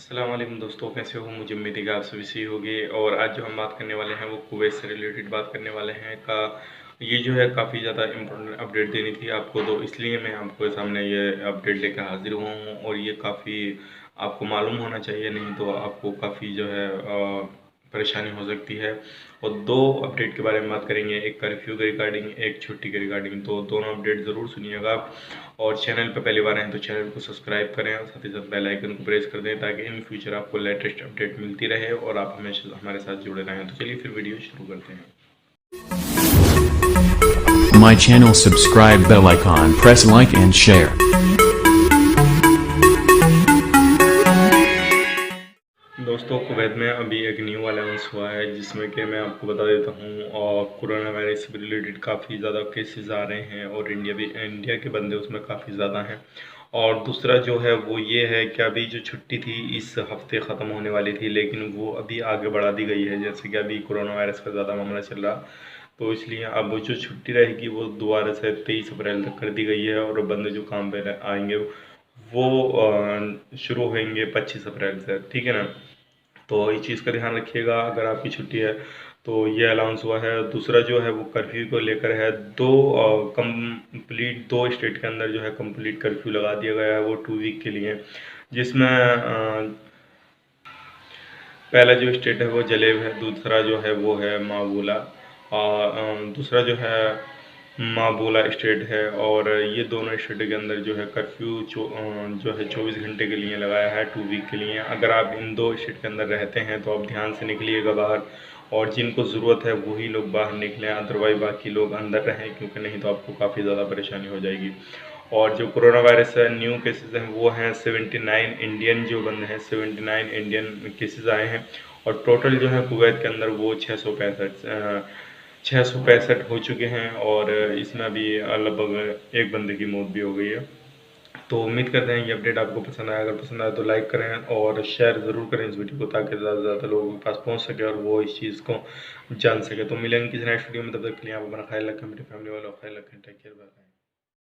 अस्सलाम वालेकुम दोस्तों, कैसे हो? मुझे उम्मीद है कि आप सभी सही होंगे। और आज जो हम बात करने वाले हैं वो कुवैत से रिलेटेड बात करने वाले हैं का ये जो है काफ़ी ज़्यादा इम्पोर्टेंट अपडेट देनी थी आपको, तो इसलिए मैं आपके सामने ये अपडेट लेकर हाजिर हुआ हूँ। और ये काफ़ी आपको मालूम होना चाहिए, नहीं तो आपको काफ़ी जो है परेशानी हो सकती है। और दो अपडेट के बारे में बात करेंगे, एक कर्फ्यू के रिगार्डिंग, एक छुट्टी के रिगार्डिंग। तो दोनों अपडेट ज़रूर सुनिएगा। और चैनल पर पहली बार आए तो चैनल को सब्सक्राइब करें और साथ ही साथ बेल आइकन को प्रेस कर दें ताकि इन फ्यूचर आपको लेटेस्ट अपडेट मिलती रहे और आप हमेशा हमारे साथ जुड़े रहें। तो चलिए फिर वीडियो शुरू करते हैं। My channel, subscribe, bell icon, press like and share. दोस्तों, कुवैत में अभी एक न्यू अनाउंस हुआ है जिसमें कि मैं आपको बता देता हूँ। और कोरोना वायरस से रिलेटेड काफ़ी ज़्यादा केसेस आ रहे हैं और इंडिया के बंदे उसमें काफ़ी ज़्यादा हैं। और दूसरा जो है वो ये है कि अभी जो छुट्टी थी इस हफ्ते ख़त्म होने वाली थी, लेकिन वो अभी आगे बढ़ा दी गई है। जैसे कि अभी कोरोना वायरस का ज़्यादा मामला चल रहा, तो इसलिए अब जो छुट्टी रहेगी वो दोबारा से 23 अप्रैल तक कर दी गई है। और बंदे जो काम पे आएंगे वो शुरू होंगे 25 अप्रैल से, ठीक है ना। तो इस चीज़ का ध्यान रखिएगा अगर आपकी छुट्टी है तो। ये अलाउंस हुआ है। दूसरा जो है वो कर्फ्यू को लेकर है। दो स्टेट के अंदर जो है कंप्लीट कर्फ्यू लगा दिया गया है, वो 2 वीक के लिए। जिसमें पहला जो स्टेट है वो जलेब है, दूसरा जो है वो है माबूला, और दूसरा जो है माबूला स्टेट है। और ये दोनों स्टेट के अंदर जो है कर्फ्यू जो है 24 घंटे के लिए लगाया है, 2 वीक के लिए। अगर आप इन दो स्टेट के अंदर रहते हैं तो आप ध्यान से निकलिएगा बाहर, और जिनको ज़रूरत है वही लोग बाहर निकलें, अदरवाइज बाकी लोग अंदर रहें, क्योंकि नहीं तो आपको काफ़ी ज़्यादा परेशानी हो जाएगी। और जो कोरोना वायरस है न्यू केसेस हैं वो हैं 79 इंडियन जो बंदे हैं, 79 इंडियन केसेस आए हैं। और टोटल जो है कुवैत के अंदर वो 665 हो चुके हैं। और इसमें अभी लगभग एक बंदे की मौत भी हो गई है। तो उम्मीद करते हैं ये अपडेट आपको पसंद आया। अगर पसंद आया तो लाइक करें और शेयर ज़रूर करें इस वीडियो को, ताकि ज़्यादा से ज़्यादा लोगों के पास पहुंच सके और वो इस चीज़ को जान सके। तो मिलेंगे किसी नेक्स्ट वीडियो में, तब तक के लिए आप अपना ख्याल रखें, मेरी फैमिली वालों का ख्याल रखें। Take care, bye.